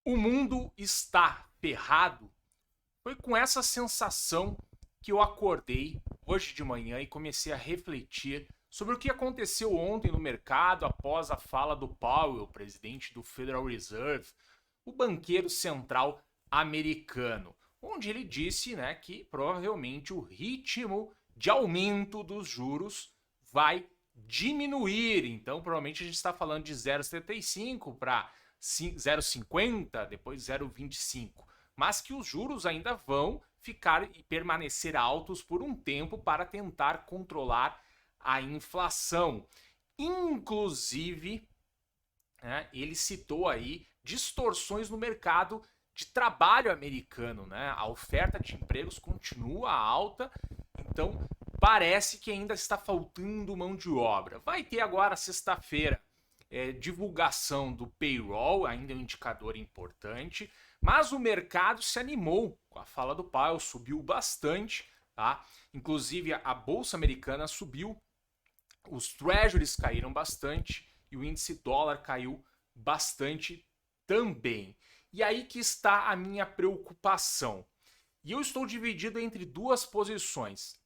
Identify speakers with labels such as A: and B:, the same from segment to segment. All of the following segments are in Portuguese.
A: O mundo está ferrado. Foi com essa sensação que eu acordei hoje de manhã e comecei a refletir sobre o que aconteceu ontem no mercado após a fala do Powell, presidente do Federal Reserve, o banqueiro central americano, onde ele disse, que provavelmente o ritmo de aumento dos juros vai diminuir. Então, provavelmente a gente está falando de 0,75 para 0,50, depois 0,25, mas que os juros ainda vão ficar e permanecer altos por um tempo para tentar controlar a inflação. Inclusive, ele citou aí distorções no mercado de trabalho americano, A oferta de empregos continua alta, então parece que ainda está faltando mão de obra. Vai ter agora sexta-feira divulgação do payroll, ainda é um indicador importante, mas o mercado se animou com a fala do Powell, subiu bastante, tá? Inclusive a bolsa americana subiu, os treasuries caíram bastante e o índice dólar caiu bastante também. E aí que está a minha preocupação. E eu estou dividido entre duas posições.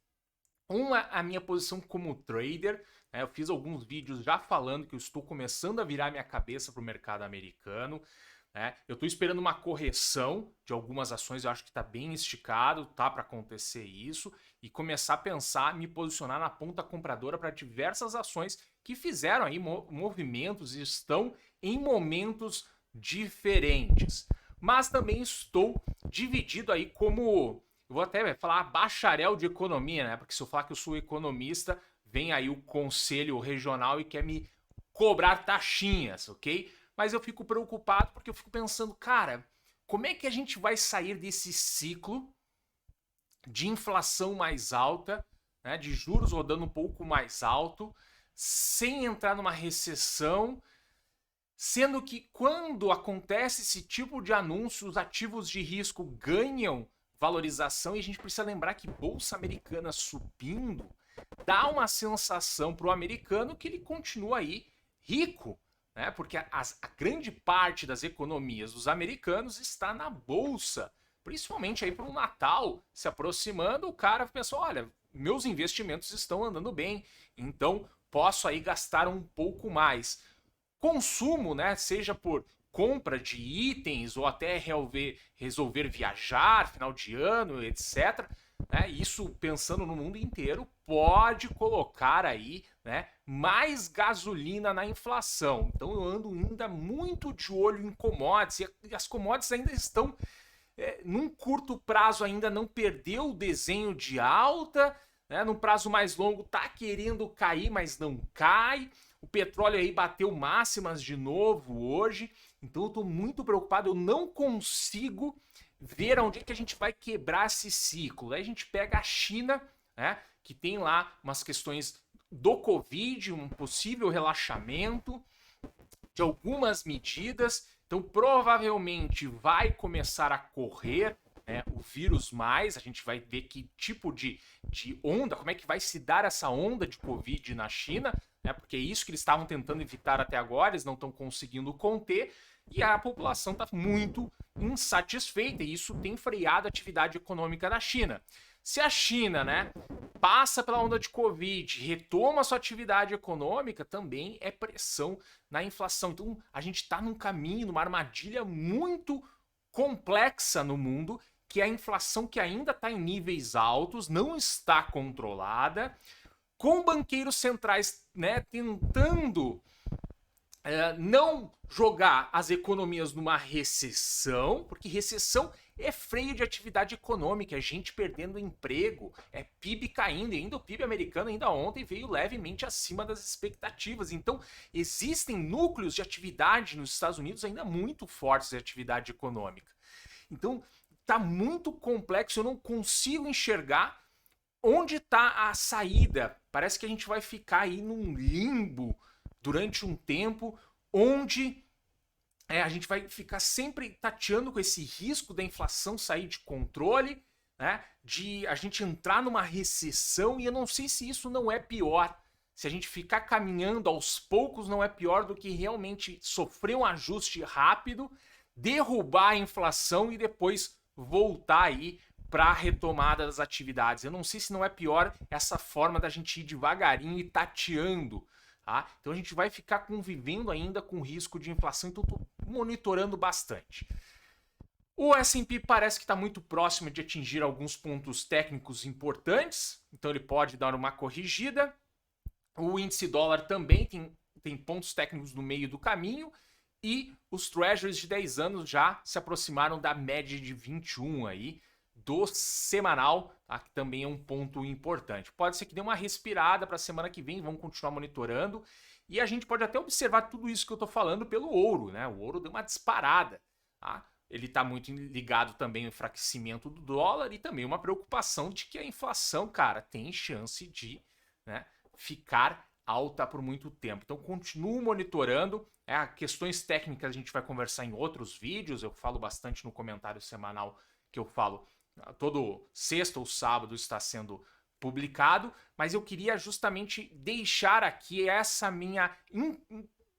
A: Uma, a minha posição como trader, eu fiz alguns vídeos já falando que eu estou começando a virar minha cabeça para o mercado americano. Eu estou esperando uma correção de algumas ações, eu acho que está bem esticado, tá para acontecer isso, e começar a pensar, me posicionar na ponta compradora para diversas ações que fizeram aí movimentos e estão em momentos diferentes. Mas também estou dividido aí como, eu vou até falar bacharel de economia, porque se eu falar que eu sou economista, vem aí o conselho regional e quer me cobrar taxinhas, ok? Mas eu fico preocupado porque eu fico pensando, cara, como é que a gente vai sair desse ciclo de inflação mais alta, de juros rodando um pouco mais alto, sem entrar numa recessão, sendo que quando acontece esse tipo de anúncio, os ativos de risco ganham valorização e a gente precisa lembrar que bolsa americana subindo dá uma sensação para o americano que ele continua aí rico, porque a grande parte das economias dos americanos está na bolsa, principalmente aí para o Natal se aproximando, o cara pensou, olha, meus investimentos estão andando bem, então posso aí gastar um pouco mais. Consumo, seja por compra de itens ou até resolver viajar, final de ano, etc., isso pensando no mundo inteiro, pode colocar aí mais gasolina na inflação. Então eu ando ainda muito de olho em commodities, e as commodities ainda estão num curto prazo, ainda não perdeu o desenho de alta, num prazo mais longo tá querendo cair, mas não cai. O petróleo aí bateu máximas de novo hoje, então eu estou muito preocupado, eu não consigo ver onde é que a gente vai quebrar esse ciclo. Aí a gente pega a China, que tem lá umas questões do Covid, um possível relaxamento de algumas medidas, então provavelmente vai começar a correr o vírus mais, a gente vai ver que tipo de onda, como é que vai se dar essa onda de Covid na China, porque é isso que eles estavam tentando evitar até agora, eles não estão conseguindo conter, e a população está muito insatisfeita, e isso tem freado a atividade econômica da China. Se a China, passa pela onda de Covid, retoma sua atividade econômica, também é pressão na inflação. Então a gente está num caminho, numa armadilha muito complexa no mundo, que é a inflação que ainda está em níveis altos, não está controlada, com banqueiros centrais tentando não jogar as economias numa recessão, porque recessão é freio de atividade econômica, é gente perdendo emprego, é PIB caindo, e ainda o PIB americano ainda ontem veio levemente acima das expectativas. Então existem núcleos de atividade nos Estados Unidos ainda muito fortes de atividade econômica. Então está muito complexo, eu não consigo enxergar onde está a saída. Parece que a gente vai ficar aí num limbo durante um tempo, onde a gente vai ficar sempre tateando com esse risco da inflação sair de controle, de a gente entrar numa recessão, e eu não sei se isso não é pior. Se a gente ficar caminhando aos poucos, não é pior do que realmente sofrer um ajuste rápido, derrubar a inflação e depois voltar aí para a retomada das atividades. Eu não sei se não é pior essa forma da gente ir devagarinho e tateando. Tá? Então a gente vai ficar convivendo ainda com o risco de inflação, então estou monitorando bastante. O S&P parece que está muito próximo de atingir alguns pontos técnicos importantes, então ele pode dar uma corrigida. O índice dólar também tem pontos técnicos no meio do caminho, e os treasuries de 10 anos já se aproximaram da média de 21 aí, do semanal, tá? Que também é um ponto importante. Pode ser que dê uma respirada para a semana que vem, vamos continuar monitorando, e a gente pode até observar tudo isso que eu estou falando pelo ouro, né? O ouro deu uma disparada, tá? Ele está muito ligado também ao enfraquecimento do dólar e também uma preocupação de que a inflação, cara, tem chance de, né, ficar alta por muito tempo. Então, continuo monitorando. Questões técnicas a gente vai conversar em outros vídeos. Eu falo bastante no comentário semanal que eu falo. Todo sexta ou sábado está sendo publicado. Mas eu queria justamente deixar aqui essa minha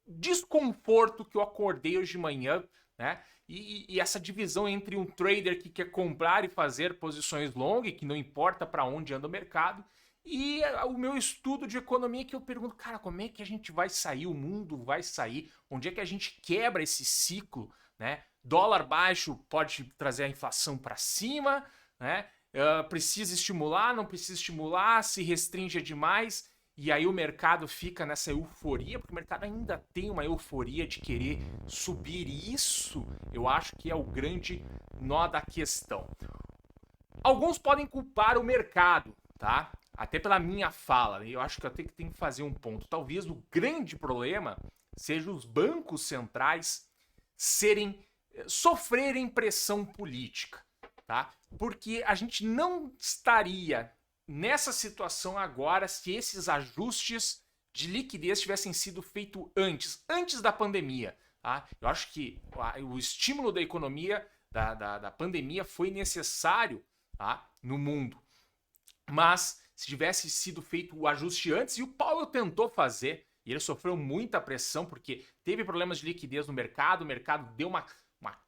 A: desconforto que eu acordei hoje de manhã, né? E essa divisão entre um trader que quer comprar e fazer posições long, que não importa para onde anda o mercado, e o meu estudo de economia, que eu pergunto, cara, como é que a gente vai sair? O mundo vai sair? Onde é que a gente quebra esse ciclo, né? Dólar baixo pode trazer a inflação para cima, né? Precisa estimular, não precisa estimular, se restringe demais, e aí o mercado fica nessa euforia, porque o mercado ainda tem uma euforia de querer subir, e isso eu acho que é o grande nó da questão. Alguns podem culpar o mercado, tá? Até pela minha fala, eu acho que eu tenho que fazer um ponto. Talvez o grande problema seja os bancos centrais sofrerem pressão política, tá? Porque a gente não estaria nessa situação agora se esses ajustes de liquidez tivessem sido feitos antes da pandemia, tá? Eu acho que o estímulo da economia, da pandemia, foi necessário, tá, no mundo. Mas se tivesse sido feito o ajuste antes, e o Powell tentou fazer, e ele sofreu muita pressão porque teve problemas de liquidez no mercado, o mercado deu uma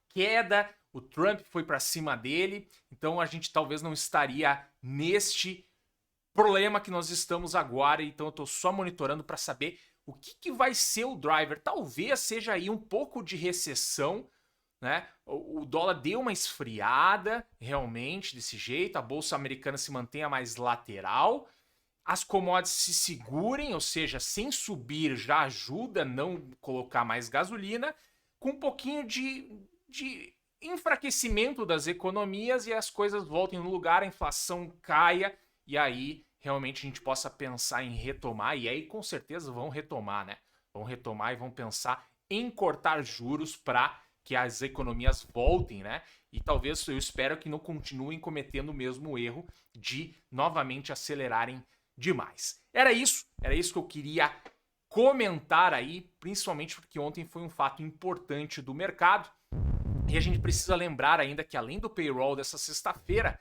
A: queda, o Trump foi para cima dele, então a gente talvez não estaria neste problema que nós estamos agora, então eu estou só monitorando para saber o que vai ser o driver. Talvez seja aí um pouco de recessão, né? O dólar deu uma esfriada realmente desse jeito, a bolsa americana se mantenha mais lateral, as commodities se segurem, ou seja, sem subir já ajuda a não colocar mais gasolina, com um pouquinho de enfraquecimento das economias e as coisas voltem no lugar, a inflação caia e aí realmente a gente possa pensar em retomar, e aí com certeza vão retomar, né? Vão retomar e vão pensar em cortar juros para que as economias voltem, né? E talvez eu espero que não continuem cometendo o mesmo erro de novamente acelerarem demais. Era isso que eu queria comentar aí, principalmente porque ontem foi um fato importante do mercado. E a gente precisa lembrar ainda que além do payroll dessa sexta-feira,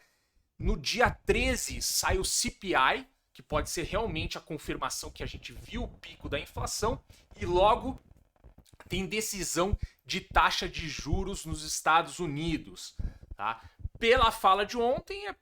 A: no dia 13 sai o CPI, que pode ser realmente a confirmação que a gente viu o pico da inflação, e logo tem decisão de taxa de juros nos Estados Unidos, tá? Pela fala de ontem, é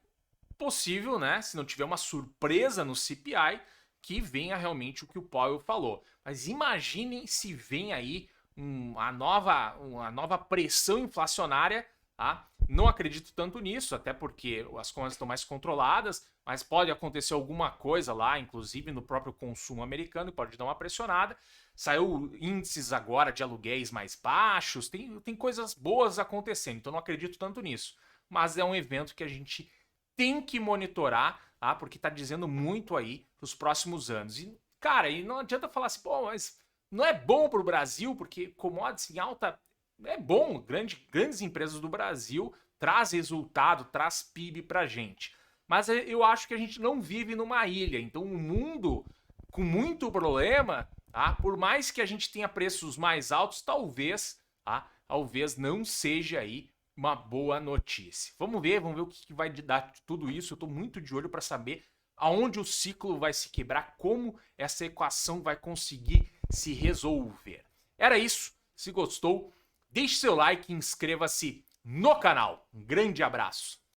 A: possível, né, se não tiver uma surpresa no CPI, que venha realmente o que o Powell falou. Mas imaginem se vem aí uma nova pressão inflacionária, tá? Não acredito tanto nisso, até porque as coisas estão mais controladas, mas pode acontecer alguma coisa lá, inclusive no próprio consumo americano, pode dar uma pressionada. Saiu índices agora de aluguéis mais baixos, tem coisas boas acontecendo, então não acredito tanto nisso. Mas é um evento que a gente tem que monitorar, tá? Porque está dizendo muito aí para os próximos anos. E, cara, e não adianta falar assim, pô, mas não é bom para o Brasil, porque commodities em alta é bom. Grandes empresas do Brasil traz resultado, traz PIB para a gente. Mas eu acho que a gente não vive numa ilha. Então, um mundo com muito problema, tá? Por mais que a gente tenha preços mais altos, talvez não seja aí uma boa notícia. Vamos ver o que vai dar tudo isso. Eu estou muito de olho para saber aonde o ciclo vai se quebrar, como essa equação vai conseguir se resolver. Era isso. Se gostou, deixe seu like e inscreva-se no canal. Um grande abraço!